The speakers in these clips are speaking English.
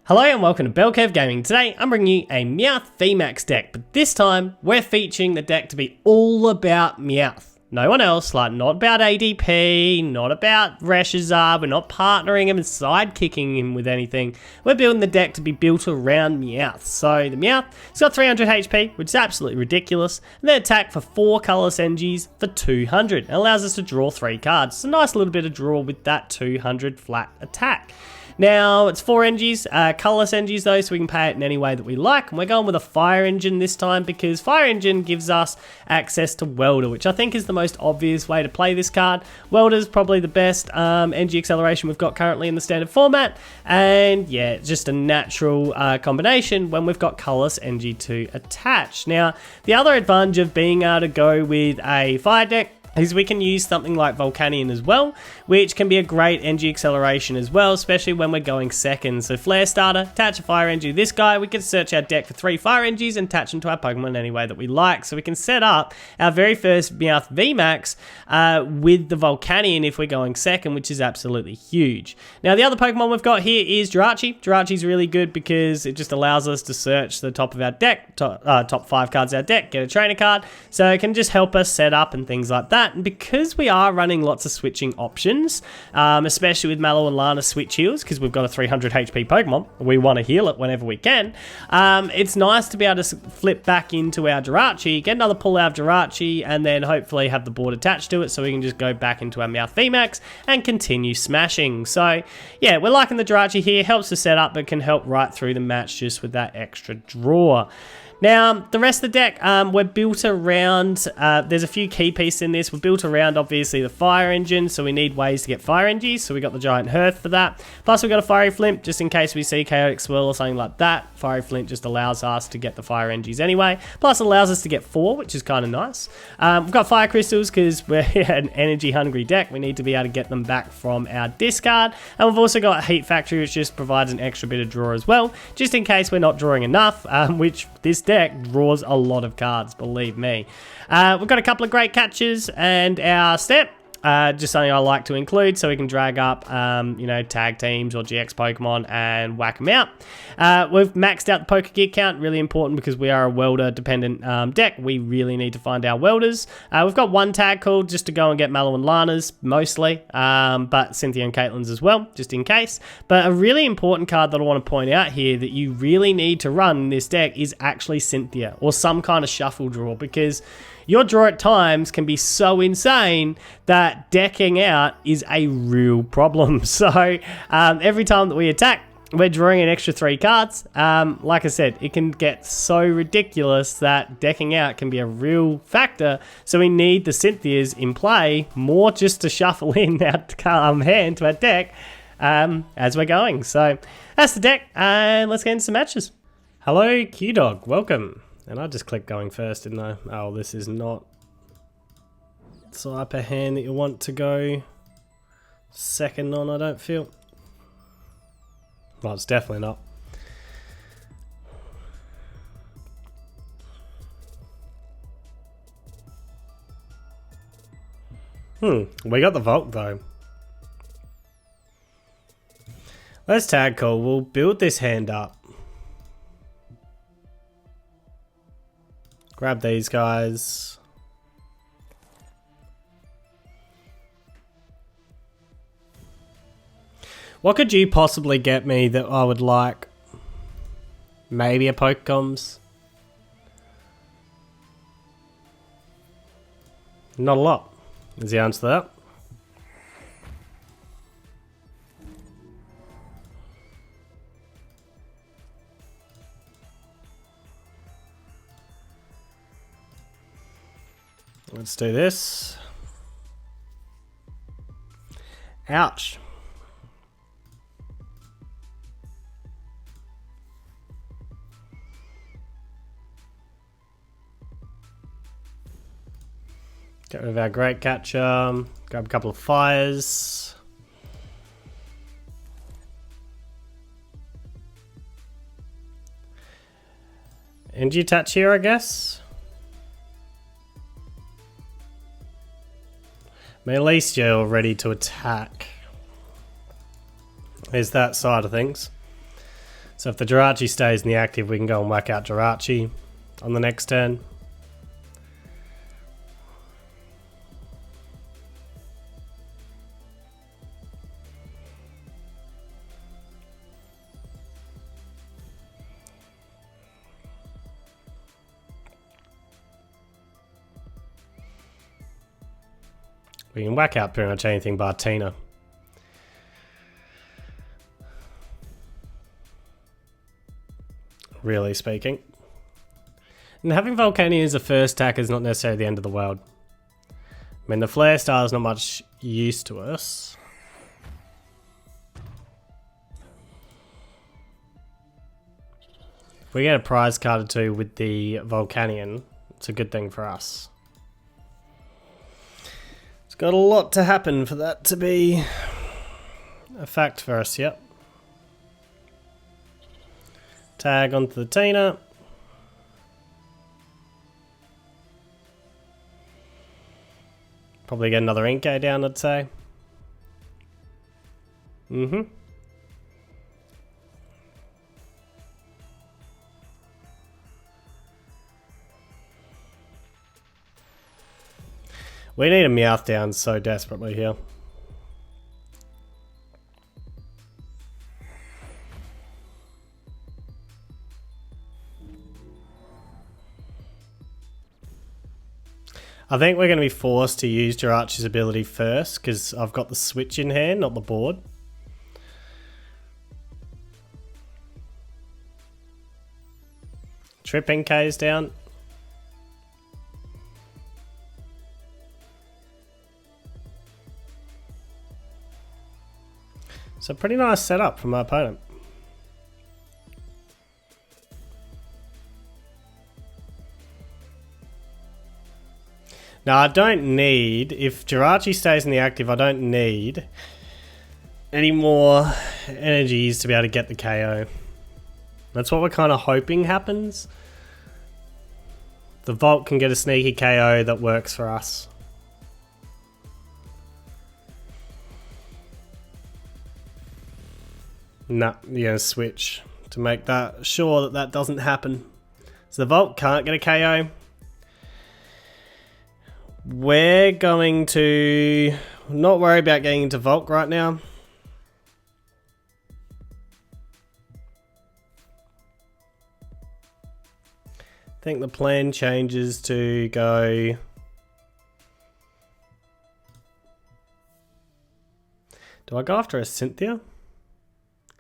Hello and welcome to Bellkev Gaming. Today I'm bringing you a Meowth VMax deck, but this time we're featuring the deck to be all about Meowth. No one else, like not about ADP, not about Reshazard, we're not partnering him and sidekicking him with anything. We're building the deck to be built around Meowth. So the Meowth, it's got 300 HP, which is absolutely ridiculous, and then attack for 4 colourless energies for 200. It allows us to draw 3 cards. It's a nice little bit of draw with that 200 flat attack. Now, it's 4 energies, colourless energies though, so we can pay it in any way that we like. And we're going with a Fire Engine this time because Fire Engine gives us access to Welder, which I think is the most obvious way to play this card. Welder's probably the best energy acceleration we've got currently in the standard format. And yeah, it's just a natural combination when we've got colourless energy to attach. Now, the other advantage of being able to go with a fire deck is we can use something like Volcanion as well, which can be a great energy acceleration as well, especially when we're going second. So Flare Starter, attach a Fire Energy to this guy, we can search our deck for 3 Fire Energies and attach them to our Pokemon any way that we like. So we can set up our very first Meowth VMax with the Volcanion if we're going second, which is absolutely huge. Now the other Pokemon we've got here is Jirachi. Jirachi's really good because it just allows us to search the top of our deck, top 5 cards of our deck, get a trainer card, so it can just help us set up and things like that. And because we are running lots of switching options, especially with Mallow and Lana switch heals, because we've got a 300 HP Pokemon, we want to heal it whenever we can, it's nice to be able to flip back into our Jirachi, get another pull out of Jirachi, and then hopefully have the board attached to it so we can just go back into our Meowth VMax and continue smashing. So yeah, we're liking the Jirachi here, helps the setup, but can help right through the match just with that extra draw. Now, the rest of the deck, we're built around, there's a few key pieces in this. We're built around, obviously, the Fire Engine, so we need ways to get Fire Energies, so we got the Giant Hearth for that. Plus, we've got a Fiery Flint, just in case we see Chaotic Swirl or something like that. Fiery Flint just allows us to get the Fire Energies anyway. Plus, it allows us to get 4, which is kind of nice. We've got Fire Crystals, because we're an energy-hungry deck. We need to be able to get them back from our discard. And we've also got Heat Factory, which just provides an extra bit of draw as well, just in case we're not drawing enough, which this deck draws a lot of cards, believe me. We've got a couple of great catches and our step. Just something I like to include so we can drag up, tag teams or GX Pokemon and whack them out. We've maxed out the Poké Gear count, really important because we are a Welder dependent deck. We really need to find our Welders. We've got 1 tag called just to go and get Mallow and Lana's mostly, but Cynthia and Caitlin's as well, just in case. But a really important card that I want to point out here that you really need to run in this deck is actually Cynthia or some kind of shuffle draw, because your draw at times can be so insane that decking out is a real problem. So every time that we attack, we're drawing an extra 3 cards. Like I said, it can get so ridiculous that decking out can be a real factor. So we need the Cynthias in play more just to shuffle in our hand to our deck as we're going. So that's the deck, and let's get into some matches. Hello, Q-Dog, welcome. And I just clicked going first, didn't I? Oh, this is not the type of hand that you want to go second on, I don't feel. Well, it's definitely not. We got the Volt though. Let's tag call. We'll build this hand up. Grab these guys. What could you possibly get me that I would like? Maybe a Pokecoms? Not a lot, is the answer to that. Let's do this. Ouch. Get rid of our great catcher. Grab a couple of fires. Energy attach here, I guess. at least you're ready to attack. There's that side of things. So if the Jirachi stays in the active, we can go and whack out Jirachi on the next turn. We can whack out pretty much anything bar Tina. Really speaking. And having Volcanion as a first attack is not necessarily the end of the world. I mean, the Flare Star is not much use to us. If we get a prize card or two with the Volcanion, it's a good thing for us. It's got a lot to happen for that to be a fact for us, yep. Tag onto the Tina. Probably get another Inkay down, I'd say. Mm-hmm. We need a Meowth down so desperately here. I think we're going to be forced to use Jirachi's ability first because I've got the switch in hand, not the board. Trip Inkay's down. So pretty nice setup from my opponent. Now I don't need, if Jirachi stays in the active, I don't need any more energies to be able to get the KO. That's what we're kind of hoping happens. The Volt can get a sneaky KO that works for us. Nah, you're going to switch to make that sure that that doesn't happen. So the Volt can't get a KO. We're going to not worry about getting into Volk right now. I think the plan changes to go... Do I go after a Cynthia?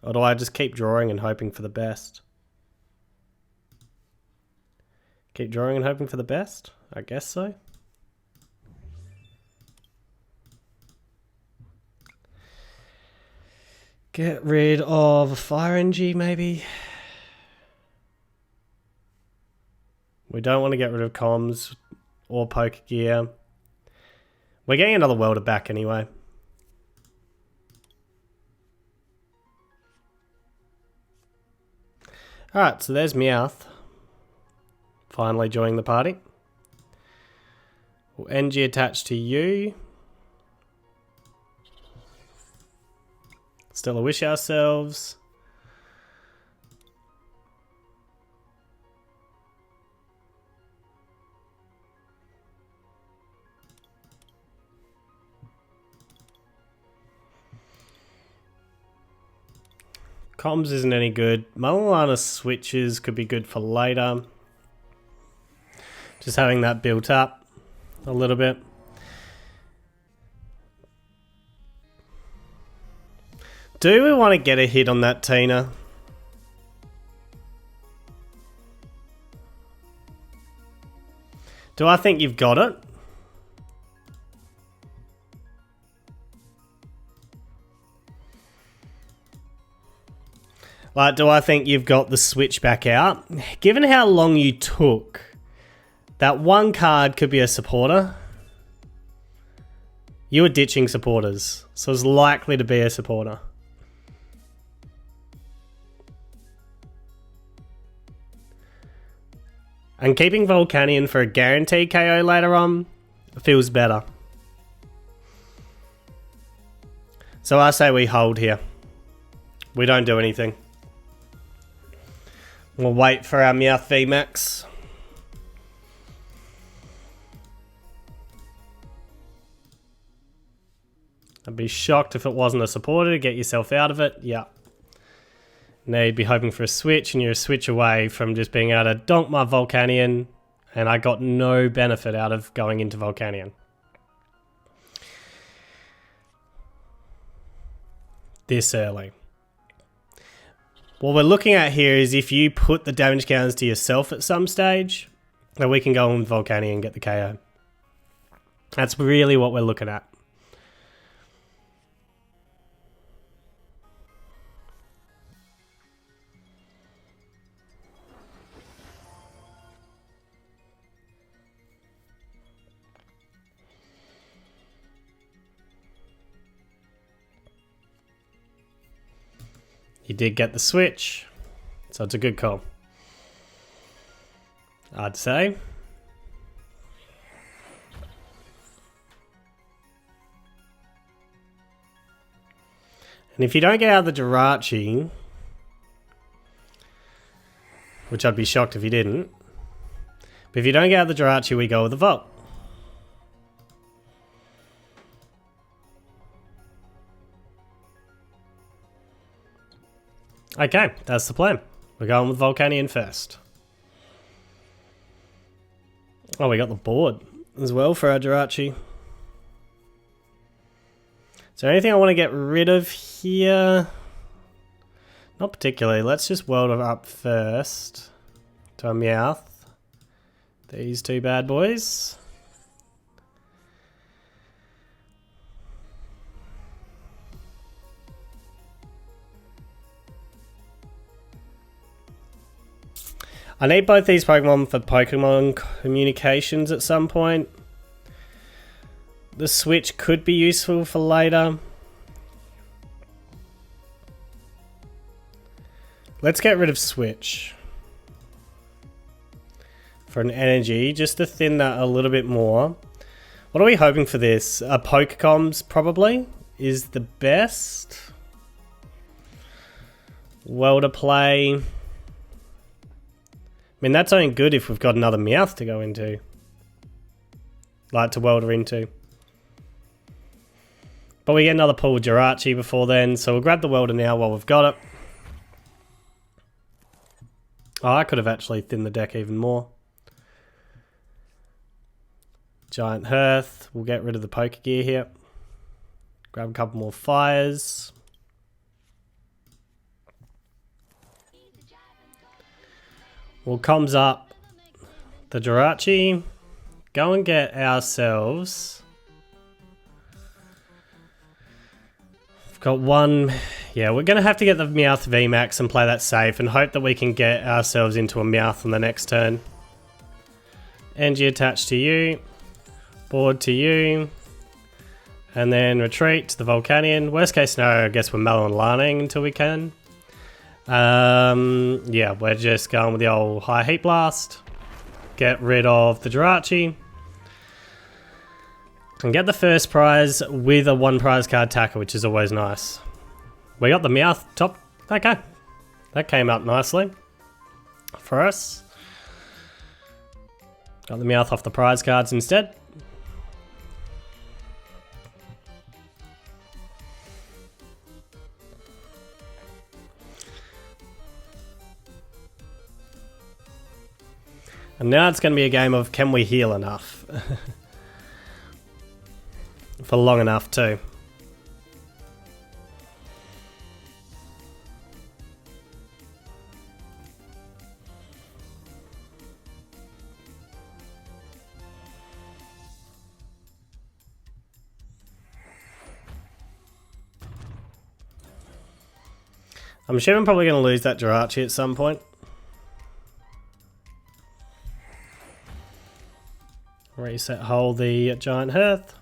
Or do I just keep drawing and hoping for the best? Keep drawing and hoping for the best? I guess so. Get rid of a Fire NG, maybe. We don't want to get rid of comms or poker gear. We're getting another Welder back anyway. Alright, so there's Meowth. Finally joining the party. We'll NG attached to you. Still a wish ourselves. Comms isn't any good. Malilana switches could be good for later. Just having that built up a little bit. Do we want to get a hit on that Tina? Do I think you've got it? Like, do I think you've got the switch back out? Given how long you took, that one card could be a supporter. You were ditching supporters, so it's likely to be a supporter. And keeping Volcanion for a guaranteed KO later on feels better. So I say we hold here. We don't do anything. We'll wait for our Meowth VMax. I'd be shocked if it wasn't a supporter to get yourself out of it. Yeah. Now you'd be hoping for a switch, and you're a switch away from just being able to donk my Volcanion, and I got no benefit out of going into Volcanion. This early. What we're looking at here is if you put the damage counters to yourself at some stage, then we can go on with Volcanion and get the KO. That's really what we're looking at. You did get the switch, so it's a good call, I'd say. And if you don't get out of the Jirachi, which I'd be shocked if you didn't, but if you don't get out of the Jirachi, we go with the Volt. Okay, that's the plan. We're going with Volcanion first. Oh, we got the board as well for our Jirachi. Is there anything I want to get rid of here? Not particularly. Let's just Welder up first to our Meowth. These two bad boys. I need both these Pokemon for Pokemon communications at some point. The switch could be useful for later. Let's get rid of switch for an energy, just to thin that a little bit more. What are we hoping for this? A Pokecoms probably is the best. Welder play. I mean, that's only good if we've got another Meowth to go into. Like to Welder into. But we get another pull with Jirachi before then, so we'll grab the Welder now while we've got it. Oh, I could have actually thinned the deck even more. Giant Hearth. We'll get rid of the Pokegear here. Grab a couple more fires. We'll comes up the Jirachi. Go and get ourselves. We've got one. Yeah, we're going to have to get the Meowth VMax and play that safe and hope that we can get ourselves into a Meowth on the next turn. Energy attached to you. Board to you. And then retreat to the Volcanion. Worst case scenario, I guess we're Mellow and Laning until we can. Yeah, we're just going with the old High Heat Blast. Get rid of the Jirachi. And get the first prize with a 1 prize card tacker, which is always nice. We got the Meowth top. Okay. That came up nicely for us. Got the Meowth off the prize cards instead. And now it's going to be a game of can we heal enough? For long enough too. I'm sure I'm probably going to lose that Jirachi at some point. Reset hold the Giant Hearth.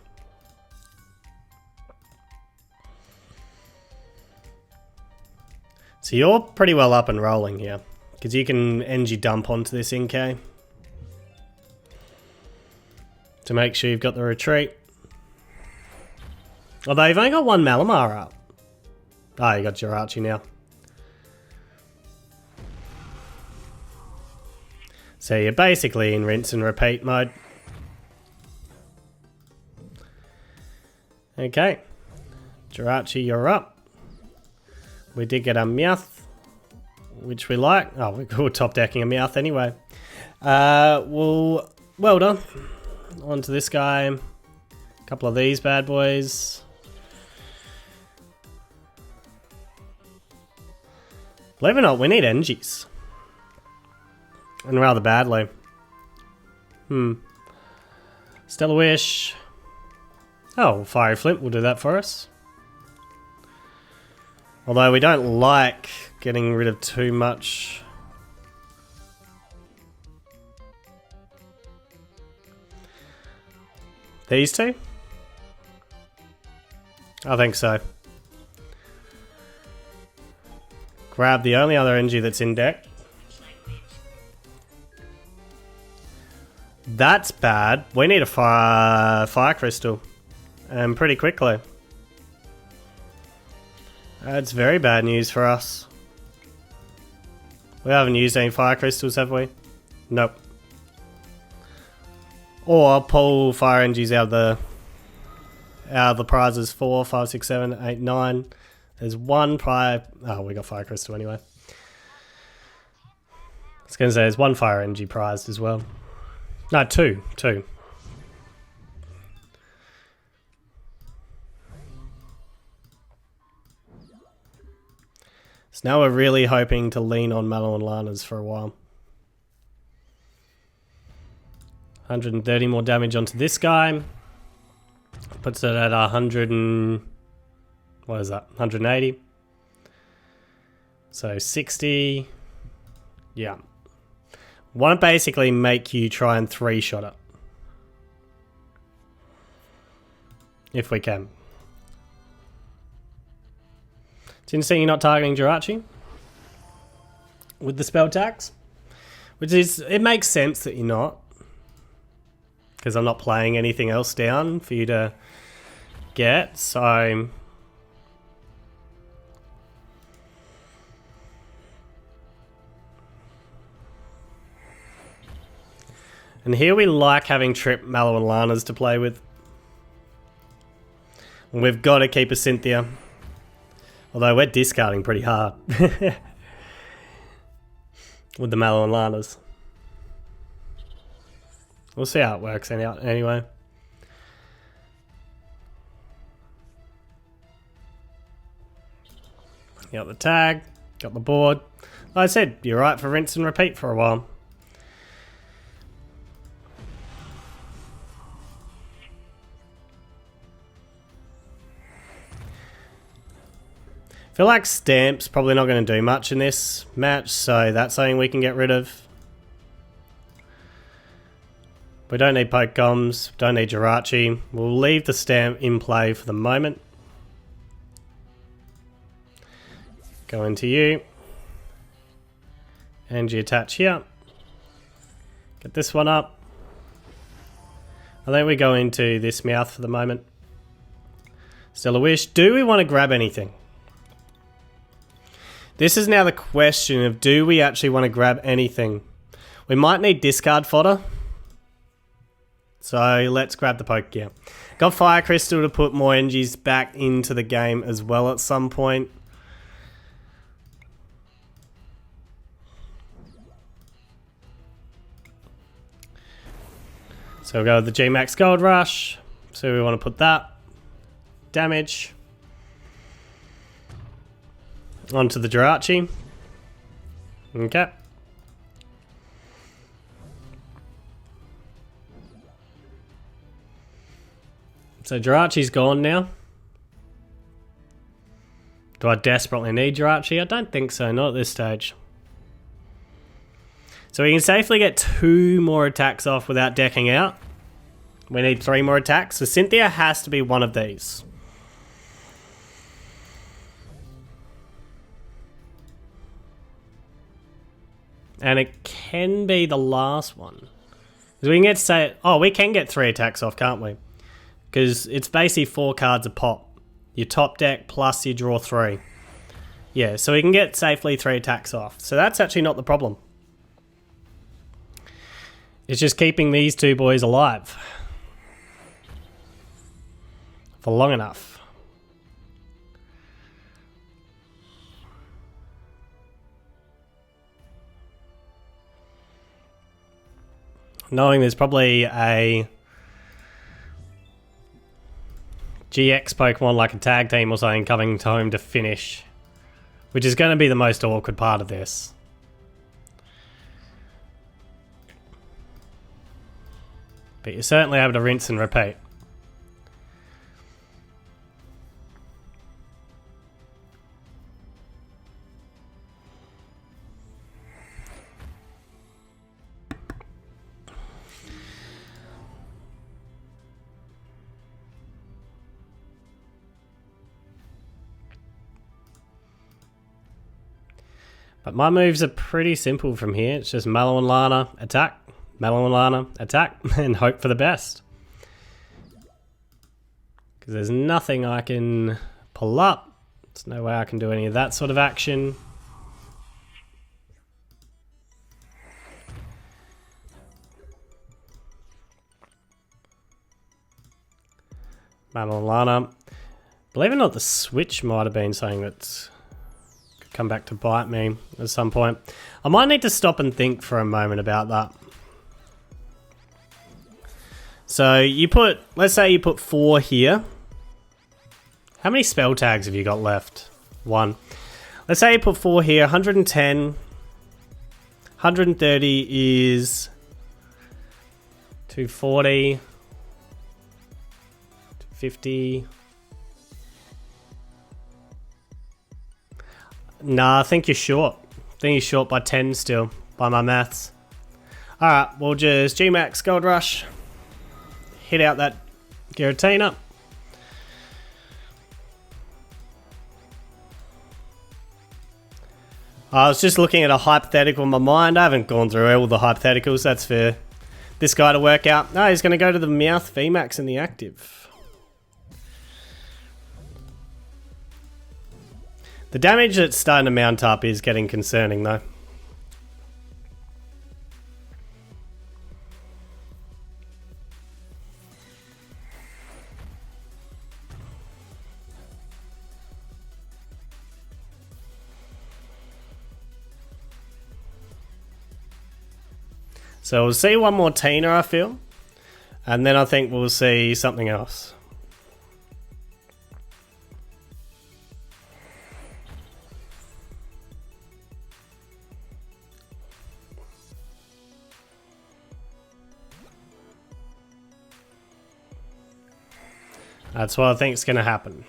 So you're pretty well up and rolling here, because you can energy dump onto this Inkay to make sure you've got the retreat. Although you've only got one Malamar up. Oh, you got Jirachi now. So you're basically in rinse and repeat mode. Okay. Jirachi, you're up. We did get a Meowth, which we like. Oh, we're top decking a Meowth anyway. Well, Welder. On to this guy. A couple of these bad boys. Believe it or not, we need energies. And rather badly. Stellar Wish. Oh, Fiery Flint will do that for us. Although we don't like getting rid of too much. These two? I think so. Grab the only other energy that's in deck. That's bad. We need a fire crystal. And pretty quickly. That's very bad news for us. We haven't used any fire crystals, have we? Nope. Or pull fire energies out of the prizes. 4, 5, 6, 7, 8, 9. There's one fire. Oh, we got fire crystal anyway. I was going to say there's one fire energy prized as well. No, two. So now we're really hoping to lean on Mallow and Lana's for a while. 130 more damage onto this guy. Puts it at 100 and... what is that? 180. So 60. Yeah. Want to basically make you try and 3-shot it. If we can. It's interesting you're not targeting Jirachi with the spell tax. Which is, it makes sense that you're not. Because I'm not playing anything else down for you to get, so... And here we like having Trip, Mallow and Lana's to play with. And we've got to keep a Cynthia. Although we're discarding pretty hard. With the Mallow and Lana's. We'll see how it works anyway. Got the tag. Got the board. Like I said, you're right for rinse and repeat for a while. I feel like Stamp's probably not going to do much in this match, so that's something we can get rid of. We don't need Pokecoms, don't need Jirachi. We'll leave the Stamp in play for the moment. Go into you. And you attach here. Get this one up. And then we go into this Meowth for the moment. Stellar Wish. Do we want to grab anything? This is now the question of, do we actually want to grab anything? We might need discard fodder. So let's grab the Poke Gear. Got Fire Crystal to put more energies back into the game as well at some point. So we'll go with the G-Max Gold Rush. So we want to put that. Damage. Onto the Jirachi. Okay. So Jirachi's gone now. Do I desperately need Jirachi? I don't think so, not at this stage. So we can safely get 2 more attacks off without decking out. We need 3 more attacks, so Cynthia has to be one of these. And it can be the last one. Because we can get, say, oh, we can get 3 attacks off, can't we? Because it's basically 4 cards a pop. Your top deck plus you draw 3. Yeah, so we can get safely 3 attacks off. So that's actually not the problem. It's just keeping these two boys alive for long enough. Knowing there's probably a GX Pokemon like a tag team or something coming home to finish, which is going to be the most awkward part of this. But you're certainly able to rinse and repeat. But my moves are pretty simple from here. It's just Mallow and Lana, attack, Mallow and Lana, attack, and hope for the best. Because there's nothing I can pull up. There's no way I can do any of that sort of action. Mallow and Lana. Believe it or not, the switch might have been something that's come back to bite me at some point. I might need to stop and think for a moment about that. So you put, let's say you put 4 here. How many spell tags have you got left? 1. Let's say you put 4 here, 110. 130 is 240. 250. Nah, I think you're short. I think you're short by 10 still, by my maths. Alright, we'll just G-Max Gold Rush. Hit out that Giratina. I was just looking at a hypothetical in my mind. I haven't gone through all the hypotheticals. That's for this guy to work out. No, he's going to go to the Meowth VMax in the active. The damage that's starting to mount up is getting concerning though. So we'll see one more Tina, I feel. And then I think we'll see something else. That's what I think is going to happen.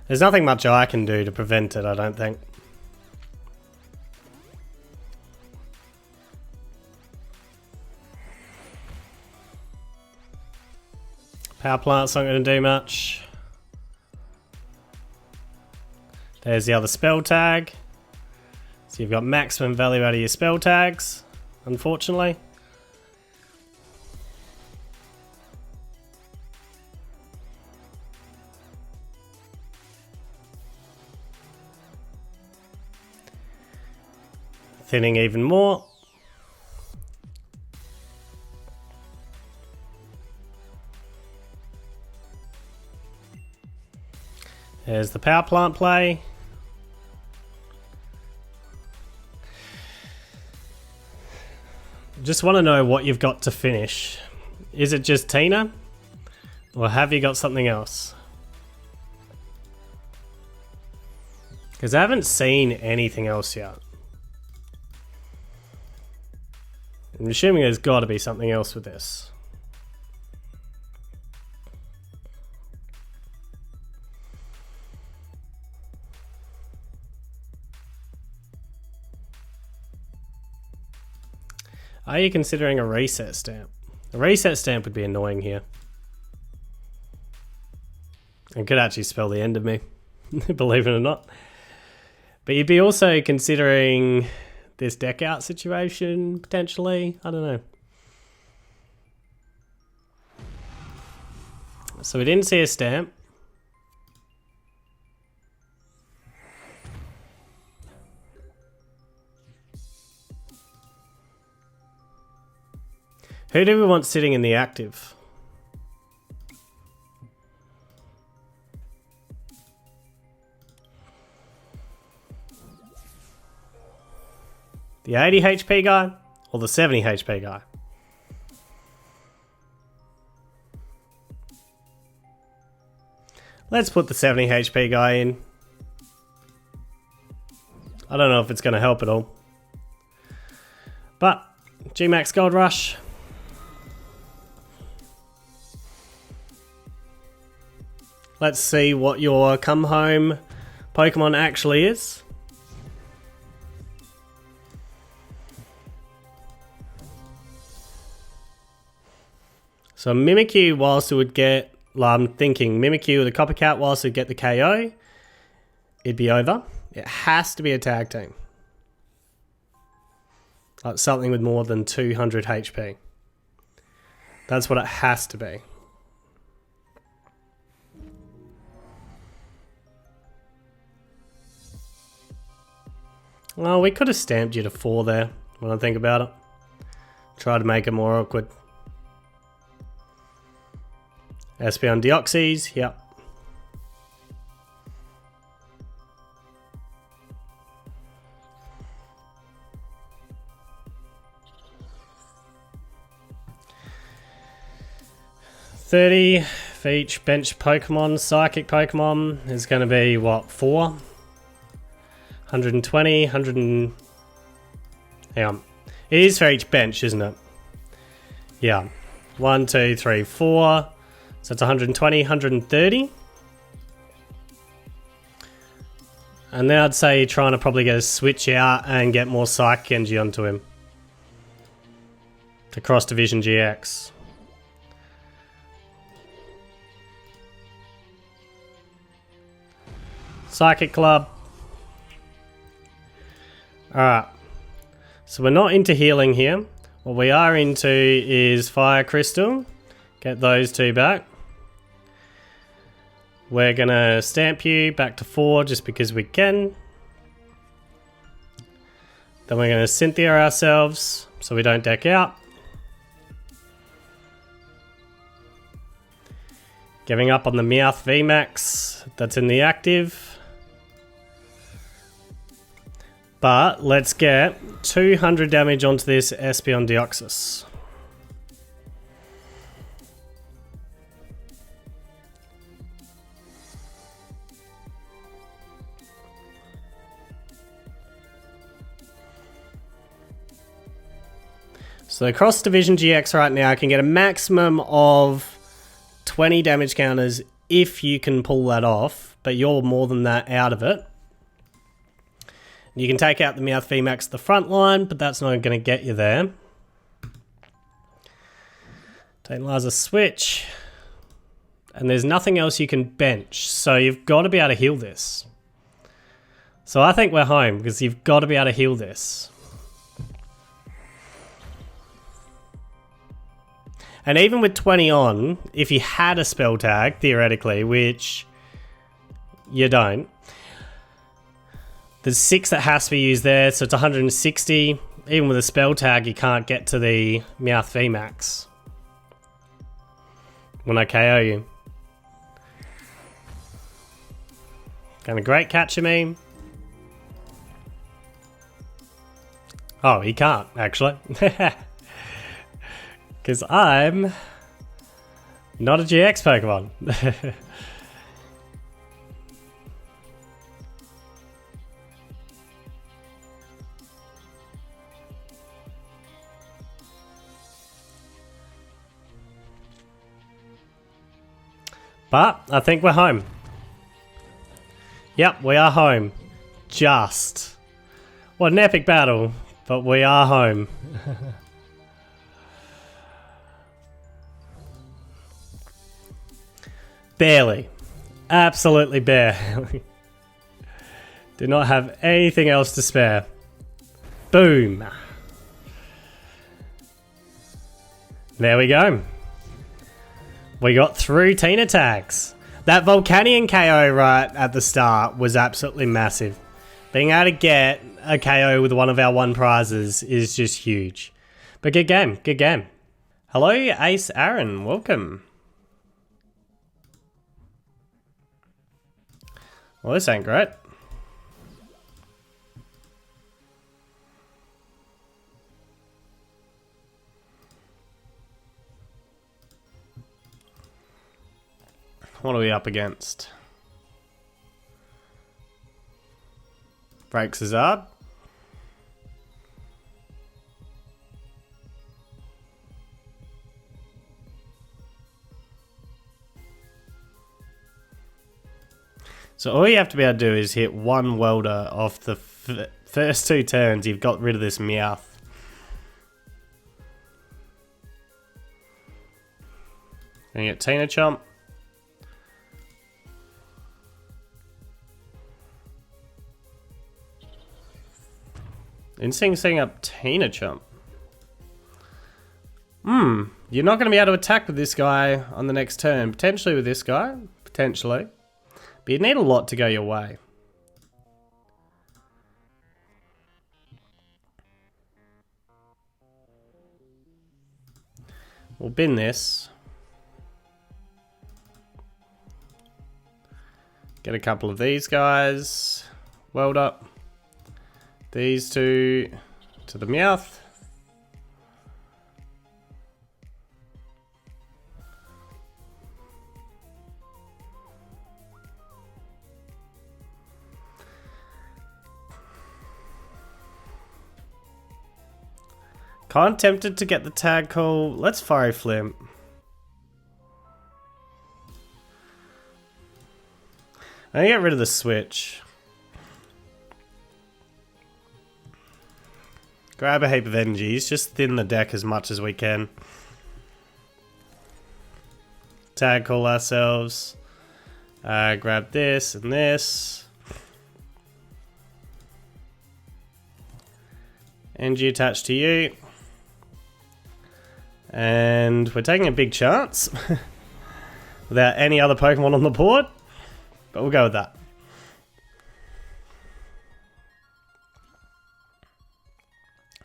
There's nothing much I can do to prevent it, I don't think. Power plant's not going to do much. There's the other spell tag. So you've got maximum value out of your spell tags. Unfortunately. Thinning even more. There's the power plant play. Just want to know what you've got to finish. Is it just Tina? Or have you got something else? Because I haven't seen anything else yet. I'm assuming there's got to be something else with this. Are you considering a reset stamp? A reset stamp would be annoying here. It could actually spell the end of me, believe it or not. But you'd be also considering this deck out situation, potentially. I don't know. So we didn't see a stamp. Who do we want sitting in the active? The 80 HP guy or the 70 HP guy? Let's put the 70 HP guy in. I don't know if it's going to help at all. But G-Max Gold Rush. Let's see what your come home Pokemon actually is. So Mimikyu, whilst it would get, I'm thinking Mimikyu with a Coppercat, whilst it would get the KO, it'd be over. It has to be a tag team. Like something with more than 200 HP. That's what it has to be. Well, we could have stamped you to 4 there, when I think about it. Try to make it more awkward. Espeon Deoxys, yep. $30 for each bench Pokemon. Psychic Pokemon is going to be, what, 4? 120, 100 and... Hang on. It is for each bench, isn't it? Yeah. 1, 2, 3, 4. So it's 120, 130. And then I'd say you're trying to probably get a switch out and get more Psychic Energy onto him. To cross Division GX. Psychic Club. Alright. So we're not into healing here. What we are into is Fire Crystal. Get those 2 back. We're going to stamp you back to 4 just because we can. Then we're going to Cynthia ourselves so we don't deck out. Giving up on the Meowth VMax that's in the active. But let's get 200 damage onto this Espeon Deoxys. So across Division GX right now, I can get a maximum of 20 damage counters if you can pull that off, but you're more than that out of it. You can take out the Meowth VMax at the front line, but that's not going to get you there. Tantalizer switch. And there's nothing else you can bench, so you've got to be able to heal this. So I think we're home, because you've got to be able to heal this. And even with 20 on, if you had a spell tag, theoretically, which you don't, there's 6 that has to be used there, so it's 160. Even with a spell tag, you can't get to the Meowth VMax when I KO you. Kind of great catch, meme. Oh, he can't, actually. Because I'm not a GX Pokemon. But I think we're home. Yep, we are home. Just. What an epic battle, but we are home. Barely. Absolutely barely. Do not have anything else to spare. Boom. There we go. We got through Tina tags. That Volcanion KO right at the start was absolutely massive. Being able to get a KO with one of our 1 prizes is just huge. But good game, good game. Hello, Ace Aaron. Welcome. Well, this ain't great. What are we up against? Breaks Hazard. So all you have to be able to do is hit one Welder off the first 2 turns. You've got rid of this Meowth. And you get Tina Chomp. Instinct setting up Tina Chomp. You're not going to be able to attack with this guy on the next turn. Potentially with this guy. Potentially. But you'd need a lot to go your way. We'll bin this. Get a couple of these guys. Weld up. These two to the Meowth. Kind of tempted to get the tag call. Let's fire Flimp. I'm gonna get rid of the switch. Grab a heap of energies, just thin the deck as much as we can. Tag call ourselves. Grab this and this. Energy attached to you. And we're taking a big chance. Without any other Pokemon on the board. But we'll go with that.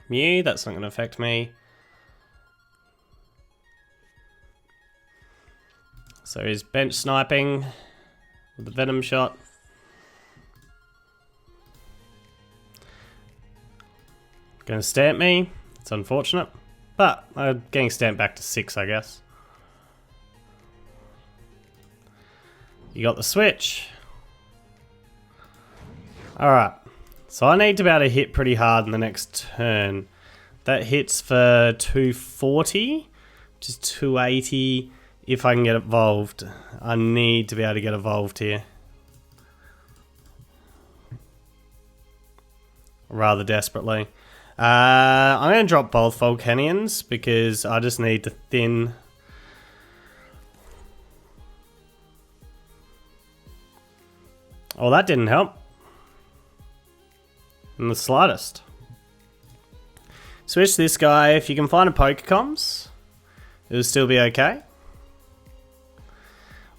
Mew, that's not going to affect me. So he's bench sniping with the Venom shot. Going to stamp me. It's unfortunate. But I'm getting stamped back to 6, I guess. You got the switch. Alright. So I need to be able to hit pretty hard in the next turn. That hits for 240, which is 280 if I can get evolved. I need to be able to get evolved here. Rather desperately. I'm going to drop both Volcanions because I just need to thin. Oh, that didn't help. In the slightest. Switch this guy. If you can find a Pokecoms, it'll still be okay.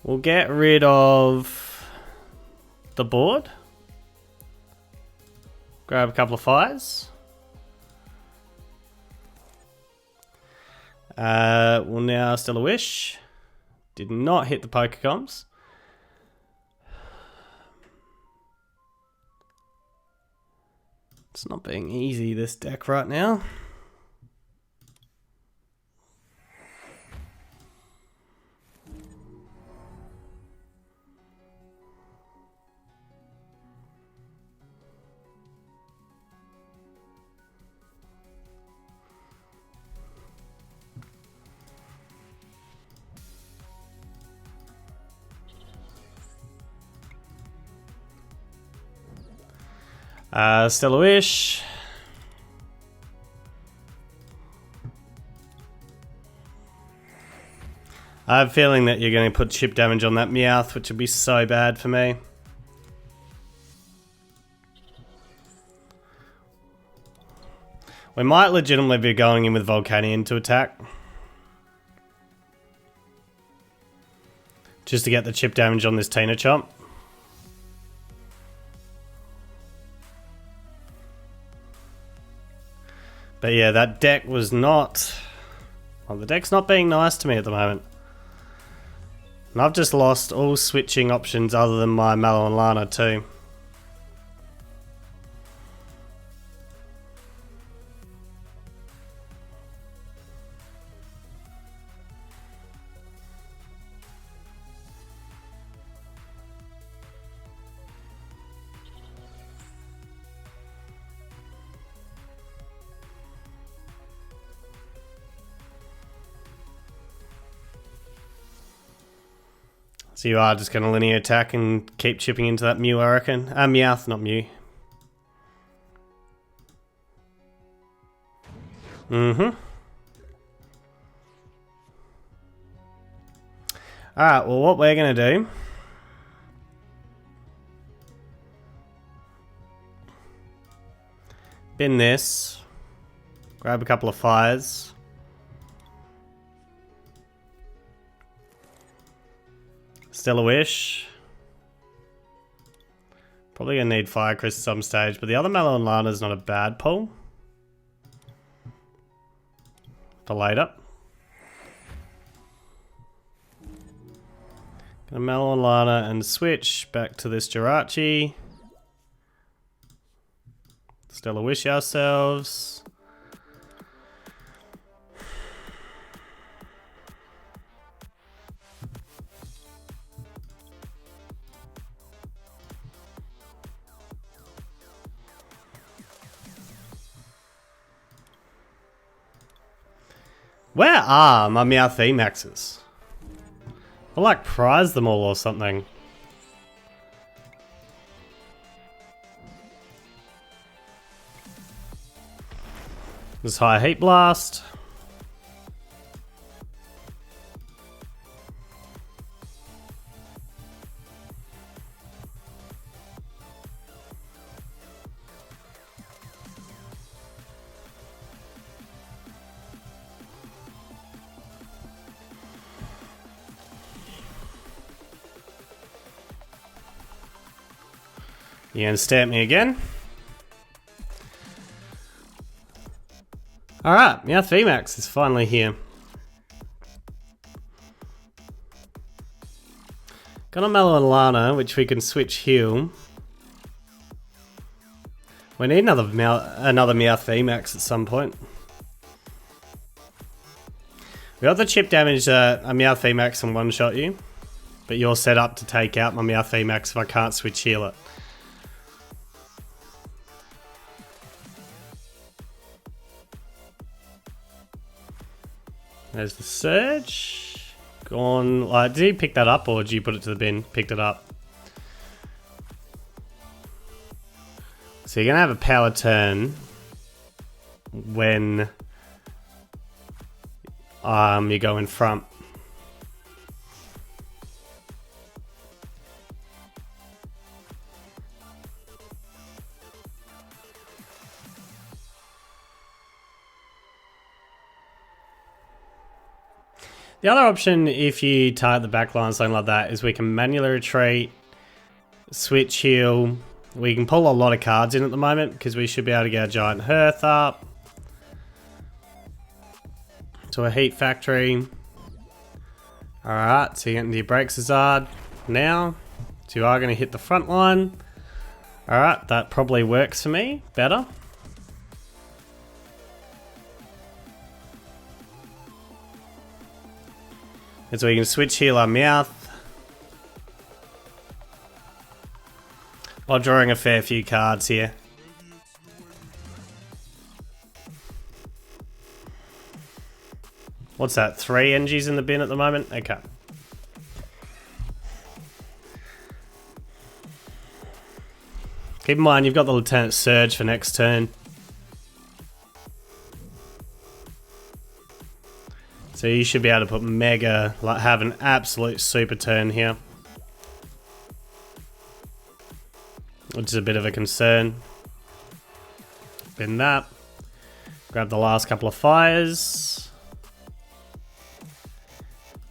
We'll get rid of the board. Grab a couple of fires. We'll now still a wish. Did not hit the Pokecoms. It's not being easy, this deck right now. Still a wish. I have a feeling that you're going to put chip damage on that Meowth, which would be so bad for me. We might legitimately be going in with Volcanion to attack. Just to get the chip damage on this Tina Chomp. But yeah, that deck was not Well, the deck's not being nice to me at the moment. And I've just lost all switching options other than my Mallow and Lana too. So you are just going to linear attack and keep chipping into that Mew, I reckon. Meowth, not Mew. Alright, well what we're going to do... bin this. Grab a couple of fires. Still a wish. Probably gonna need Fire Crest at some stage, but the other Mallow and Lana's not a bad pull. For later. Gonna Mallow and Lana and switch back to this Jirachi. Still a wish ourselves. Where are my Meowth VMaxes? I like prize them all or something. This high heat blast. You gonna stamp me again? Alright, Meowth VMax is finally here. Got a Mallow and Lana, which we can switch heal. We need another Meowth VMax at some point. We got the chip damage a Meowth VMax and one-shot you. But you're set up to take out my Meowth VMax if I can't switch heal it. There's the Surge. Gone. Like, did he pick that up or did you put it to the bin? Picked it up. So you're going to have a power turn when you go in front. The other option, if you target the back line, something like that, is we can manually retreat, switch heal. We can pull a lot of cards in at the moment because we should be able to get a Giant Hearth up to a Heat Factory. Alright, so you get into your Break Zard now. So you are going to hit the front line. Alright, that probably works for me better. And so we can switch heal our Meowth while drawing a fair few cards here. What's that? 3 NGs in the bin at the moment? Okay. Keep in mind you've got the Lieutenant Surge for next turn. So you should be able to put Mega, like have an absolute super turn here. Which is a bit of a concern. Bin that. Grab the last couple of fires.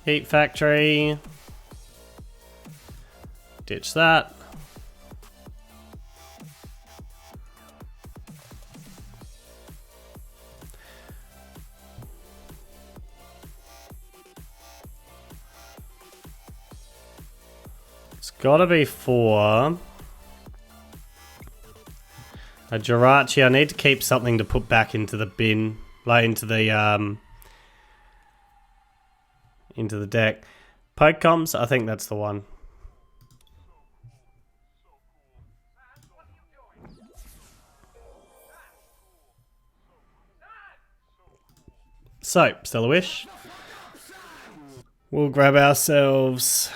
Heat Factory. Ditch that. It's gotta be for a Jirachi. I need to keep something to put back into the bin, like into the deck. Pokecoms, I think that's the one. So, Stellar Wish. We'll grab ourselves...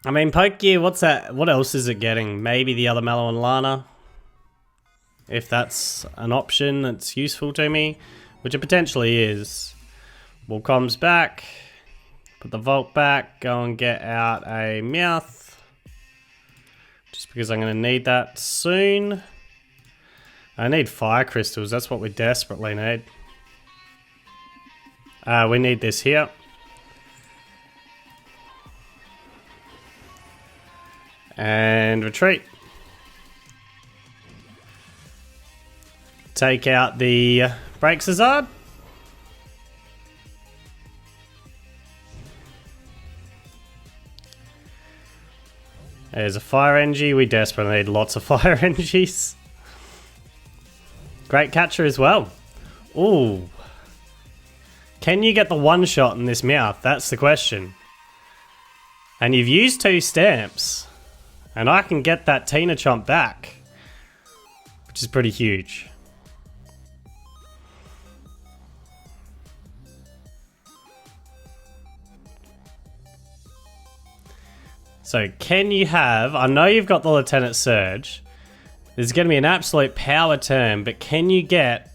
I mean, Pokegear, what's that? What else is it getting? Maybe the other Mallow and Lana. If that's an option that's useful to me. Which it potentially is. We'll comms back. Put the Volt back. Go and get out a Meowth. Just because I'm going to need that soon. I need Fire Crystals. That's what we desperately need. We need this here. And retreat. Take out the Break Scizard. There's a Fire Energy. We desperately need lots of Fire Energies. Great catcher as well. Ooh. Can you get the one shot in this Meowth? That's the question. And you've used 2 stamps. And I can get that Tina Chomp back. Which is pretty huge. So can you have... I know you've got the Lieutenant Surge. There's going to be an absolute power turn. But can you get...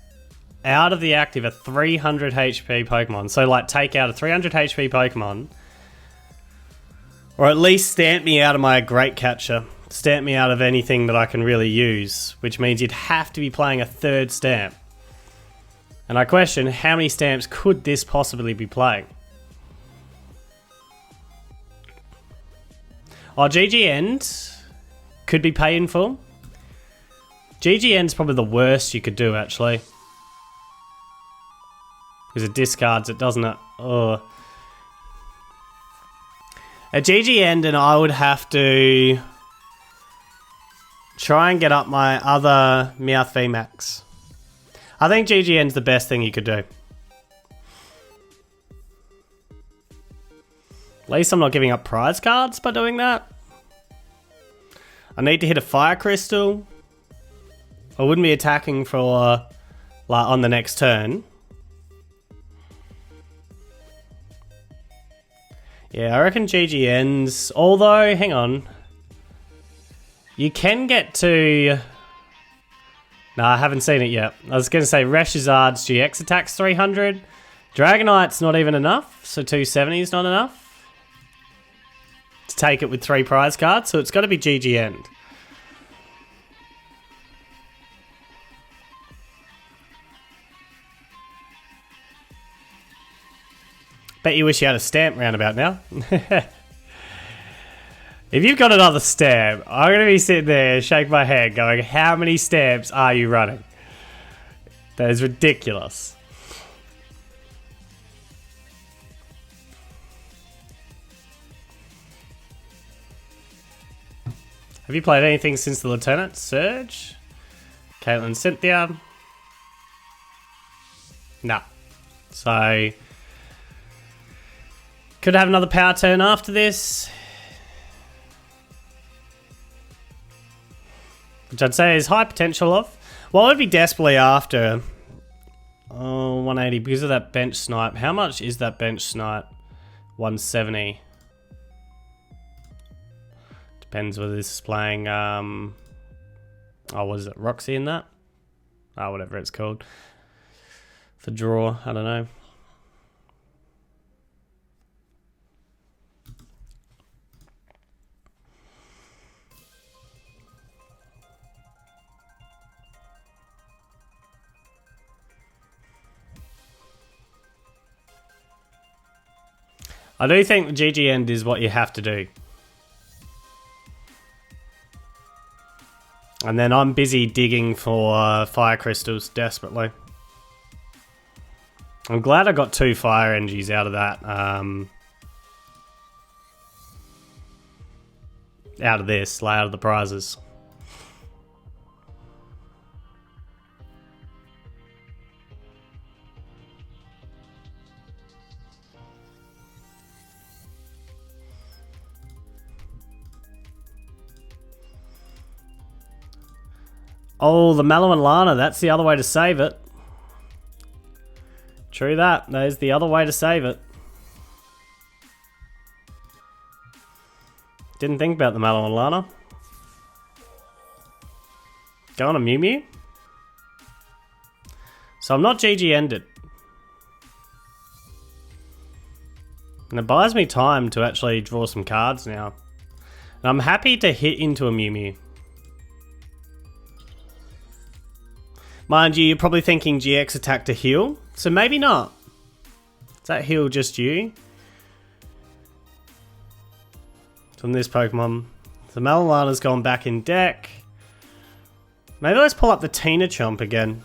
out of the active a 300 HP Pokemon? So like take out a 300 HP Pokemon. Or at least stamp me out of my Great Catcher. Stamp me out of anything that I can really use. Which means you'd have to be playing a 3rd stamp. And I question how many stamps could this possibly be playing? Oh, GG End could be painful. GG End's probably the worst you could do actually. Because it discards it, doesn't it? Oh. At GG End, and I would have to try and get up my other Meowth VMax. I think GG End's the best thing you could do. At least I'm not giving up prize cards by doing that. I need to hit a Fire Crystal. I wouldn't be attacking for like on the next turn. Yeah, I reckon GG ends. Although, hang on. You can get to... No, I haven't seen it yet. I was going to say Reshizard's GX attacks 300. Dragonite's not even enough, so 270 is not enough. To take it with 3 prize cards, so it's got to be GG End. Bet you wish you had a stamp roundabout now. If you've got another stamp, I'm going to be sitting there, shake my head, going, how many stamps are you running? That is ridiculous. Have you played anything since the Lieutenant Surge? Caitlin Cynthia? Nah. So... could have another power turn after this. Which I'd say is high potential of. Well, I'd be desperately after... oh, 180 because of that bench snipe. How much is that bench snipe? 170. Depends whether this is playing... oh, what is it? Roxy in that? Oh, whatever it's called. For draw, I don't know. I do think the GG End is what you have to do. And then I'm busy digging for Fire Crystals desperately. I'm glad I got 2 Fire Energies out of that. Out of this, like out of the prizes. Oh, the Mallow and Lana, that's the other way to save it. True that, there's the other way to save it. Didn't think about the Mallow and Lana. Go on a Mew Mew. So I'm not GG ended. And it buys me time to actually draw some cards now. And I'm happy to hit into a Mew Mew. Mind you, you're probably thinking GX attack to heal, so maybe not. Is that heal just you? From this Pokemon. The Malolana's gone back in deck. Maybe let's pull up the Tina Chomp again.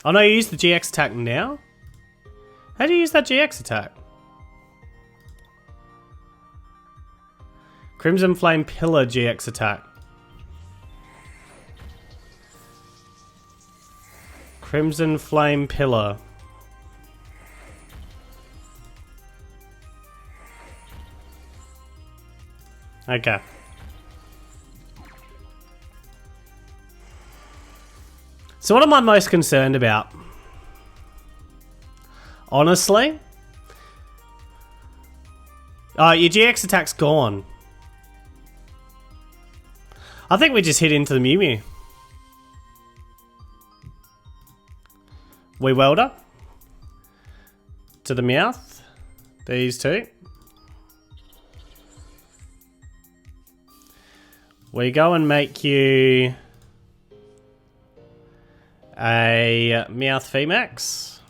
Oh no, you use the GX attack now? How do you use that GX attack? Crimson Flame Pillar GX attack. Crimson Flame Pillar. Okay. So what am I most concerned about? Honestly? Oh, your GX attack's gone. I think we just hit into the Mew Mew. We Welder. To the Meowth. These two. We go and make you a Meowth VMax.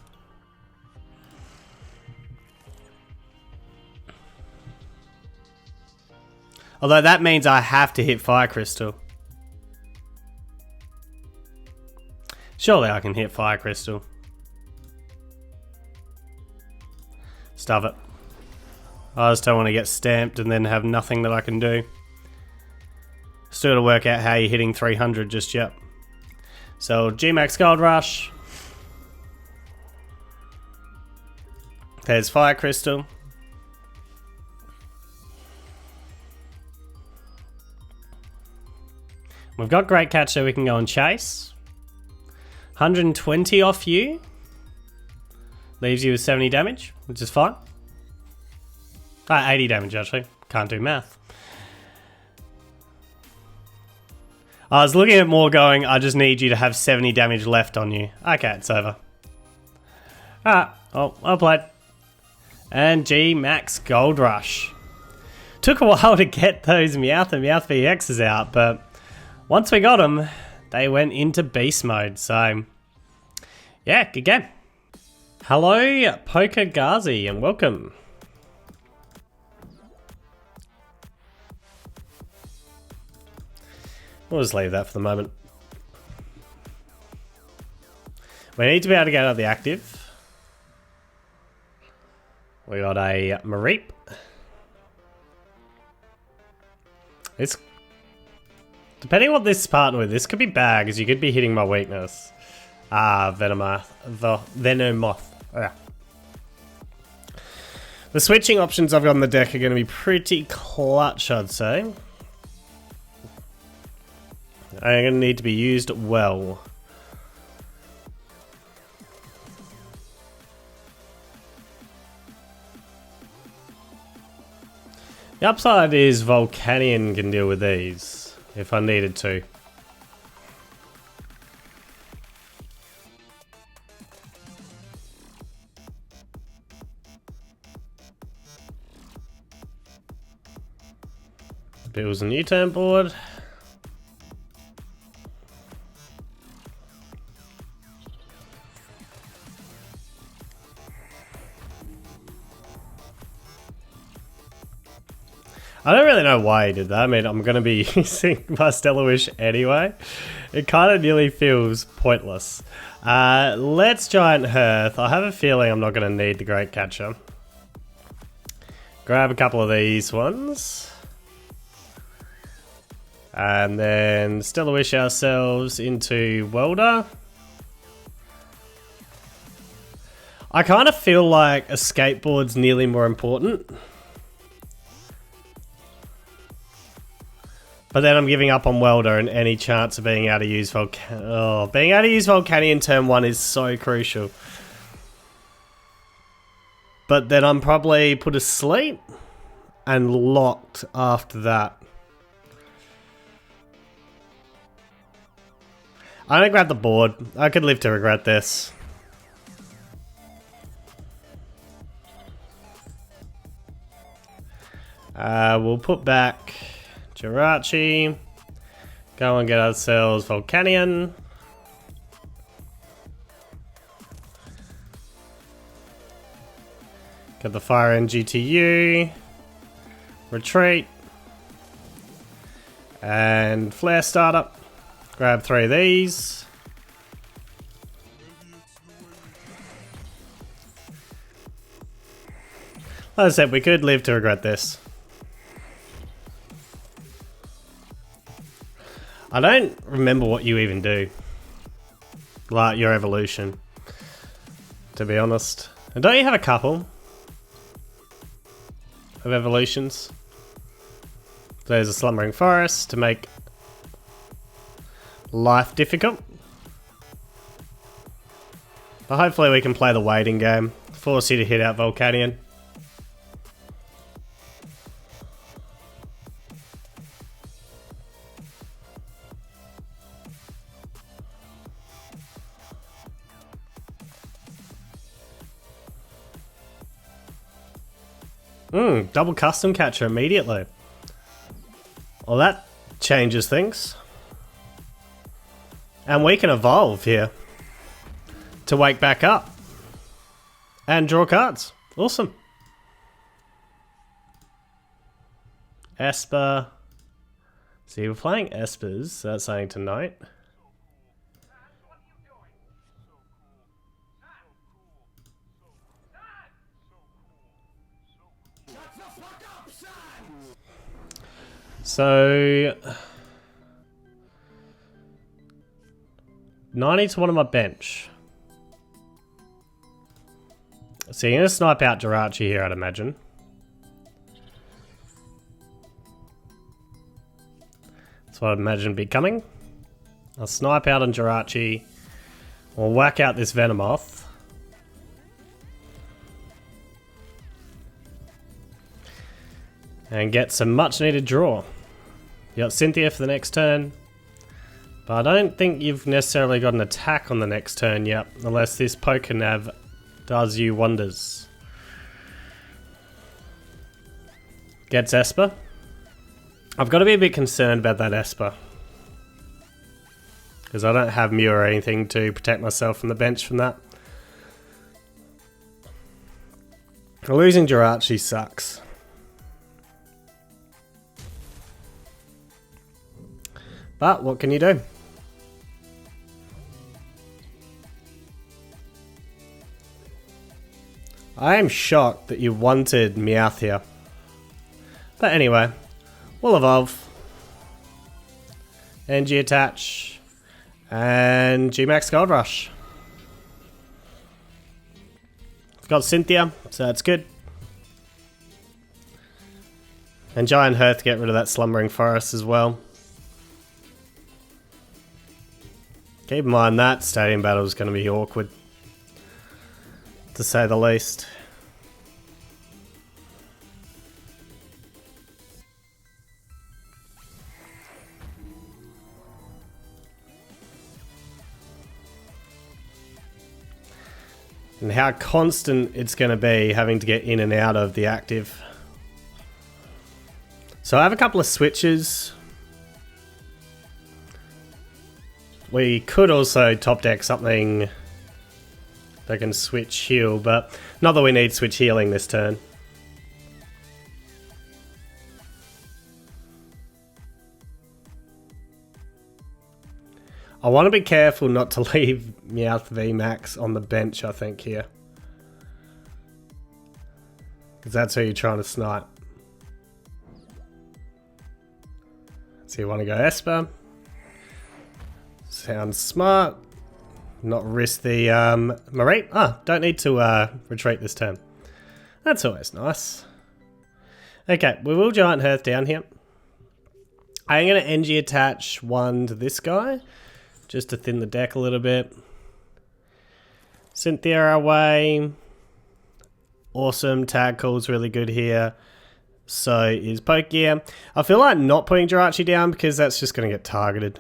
Although that means I have to hit Fire Crystal. Surely I can hit Fire Crystal. Stuff it. I just don't want to get stamped and then have nothing that I can do. Still got to work out how you're hitting 300 just yet. So G-Max Gold Rush. There's Fire Crystal. We've got Great Catch so we can go and chase. 120 off you. Leaves you with 70 damage, which is fine. 80 damage actually. Can't do math. I was looking at more going, I just need you to have 70 damage left on you. Okay, it's over. Alright, well, well played. And G-Max Gold Rush. Took a while to get those Meowth and Meowth VXs out, but once we got them, they went into beast mode, so yeah, good game. Hello, Poker Gazi, and welcome. We'll just leave that for the moment. We need to be able to get out of the active. We got a Mareep. It's depending on what this is partnered with, this could be bad because you could be hitting my weakness. Venomoth. The Venomoth. Yeah. The switching options I've got on the deck are going to be pretty clutch, I'd say. Are going to need to be used well. The upside is Volcanion can deal with these if I needed to. Builds a new turn board. I don't really know why he did that. I mean, I'm going to be using my Stellar Wish anyway. It kind of nearly feels pointless. Let's Giant Hearth. I have a feeling I'm not going to need the Great Catcher. Grab a couple of these ones. And then Stellar Wish ourselves into Welder. I kind of feel like a skateboard's nearly more important. But then I'm giving up on Welder and any chance of being able to use being able to use Volcanion turn 1 is so crucial. But then I'm probably put asleep and locked after that. I'm gonna grab the board. I could live to regret this. We'll put back Jirachi. Go and get ourselves Volcanion. Get the Fire End GTU. Retreat. And Flare Startup. Grab 3 of these. Like I said, we could live to regret this. I don't remember what you even do. Like your evolution. To be honest. And don't you have a couple of evolutions? There's a Slumbering Forest to make life difficult. But hopefully we can play the waiting game. Force you to hit out Volcanion. Double custom catcher immediately. Well, that changes things. And we can evolve here to wake back up and draw cards. Awesome. Esper. See, we're playing Espers, so that's something to note. So 90 to one on my bench. So you're going to snipe out Jirachi here, I'd imagine. That's what I'd imagine would be coming. I'll snipe out on Jirachi. We'll whack out this Venomoth. And get some much needed draw. You got Cynthia for the next turn. But I don't think you've necessarily got an attack on the next turn yet. Unless this Pokenav does you wonders. Gets Esper. I've got to be a bit concerned about that Esper. Because I don't have Mew or anything to protect myself from the bench from that. Losing Jirachi sucks. But what can you do? I am shocked that you wanted Meowth here. But anyway, we'll evolve. NG attach. And Gmax Gold Rush. I've got Cynthia, so that's good. And Giant Hearth to get rid of that Slumbering Forest as well. Keep in mind that stadium battle is going to be awkward, to say the least. And how constant it's going to be having to get in and out of the active. So I have a couple of switches. We could also top deck something that can switch heal, but not that we need switch healing this turn. I want to be careful not to leave Meowth VMax on the bench, I think, here. Because that's who you're trying to snipe. So you want to go Esper. Sounds smart. Not risk the Mareep. Ah, don't need to retreat this turn. That's always nice. Okay, we will Giant Hearth down here. I'm going to NG attach one to this guy, just to thin the deck a little bit. Cynthia away. Awesome, tag call's really good here. So is Pokegear. I feel like not putting Jirachi down because that's just going to get targeted.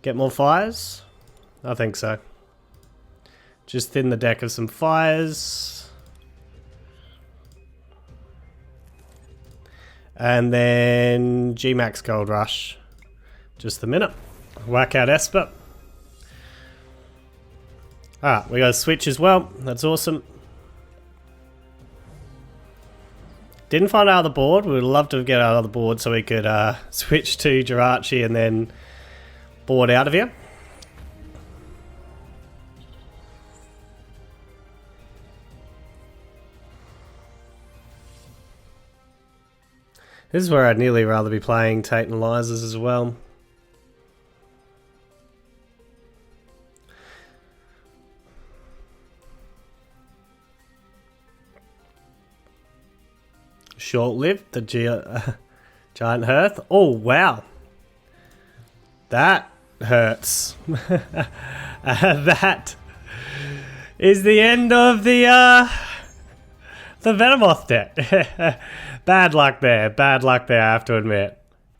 Get more fires? I think so. Just thin the deck of some fires. And then G-Max Gold Rush. Just the minute. Whack out Esper. Alright, we got a switch as well. That's awesome. Didn't find out of the board. We would love to get out of the board so we could switch to Jirachi and then board out of here. This is where I'd nearly rather be playing Tate and Liza's as well. Short-lived, the Giant Hearth. Oh, wow. That hurts. That is the end of the Venomoth deck. Bad luck there, I have to admit.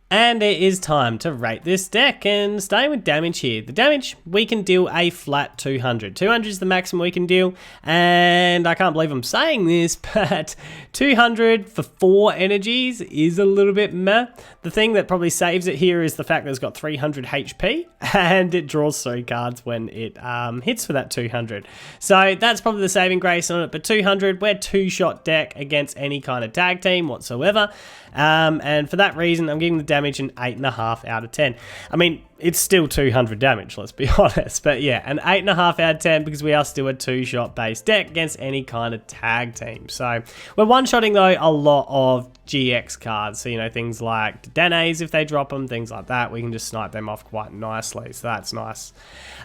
And it is time to rate this deck, and starting with damage here. The damage, we can deal a flat 200. 200 is the maximum we can deal, and I can't believe I'm saying this, but 200 for 4 energies is a little bit meh. The thing that probably saves it here is the fact that it's got 300 HP, and it draws 3 cards when it hits for that 200. So that's probably the saving grace on it, but 200, we're 2-shot deck against any kind of tag team whatsoever. And for that reason, I'm giving the damage an 8.5 out of 10. I mean, it's still 200 damage, let's be honest. But yeah, an 8.5 out of 10 because we are still a 2-shot based deck against any kind of tag team. So we're one-shotting, though, a lot of GX cards. So, you know, things like Danes, if they drop them, things like that. We can just snipe them off quite nicely. So that's nice.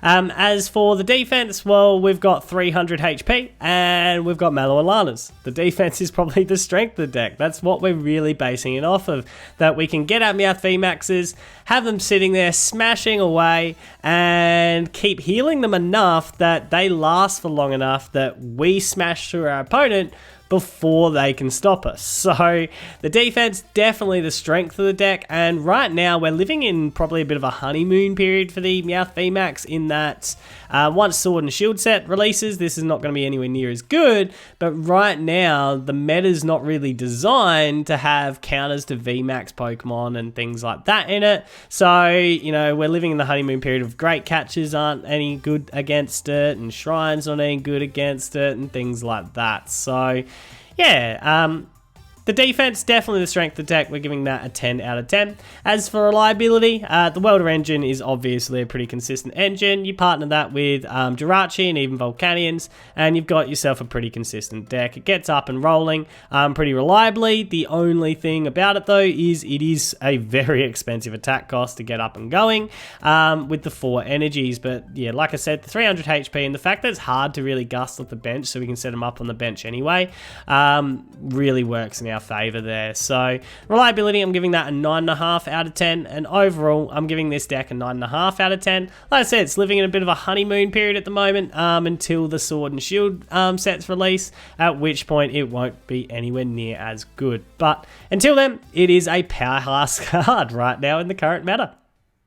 As for the defense, well, we've got 300 HP and we've got Mallow and Lana's. The defense is probably the strength of the deck. That's what we're really basing it off of. That we can get our Meowth VMaxes, have them sitting there smashing away, and keep healing them enough that they last for long enough that we smash through our opponent before they can stop us. So the defense, definitely the strength of the deck, and right now we're living in probably a bit of a honeymoon period for the Meowth VMax in that once Sword and Shield set releases, this is not going to be anywhere near as good, but right now the meta's not really designed to have counters to VMax Pokemon and things like that in it. So, you know, we're living in the honeymoon period of great catches aren't any good against it, and shrines not any good against it, and things like that. So yeah, the defense, definitely the strength of the deck. We're giving that a 10 out of 10. As for reliability, the Welder engine is obviously a pretty consistent engine. You partner that with Jirachi and even Volcanions, and you've got yourself a pretty consistent deck. It gets up and rolling pretty reliably. The only thing about it, though, is it is a very expensive attack cost to get up and going with the 4 energies. But yeah, like I said, the 300 HP and the fact that it's hard to really gust off the bench, so we can set them up on the bench anyway, really works in our favor there. So reliability, I'm giving that a 9.5 out of 10, and overall I'm giving this deck a 9.5 out of 10. Like I said, it's living in a bit of a honeymoon period at the moment until the Sword and Shield sets release, at which point it won't be anywhere near as good. But until then, it is a powerhouse card right now in the current meta.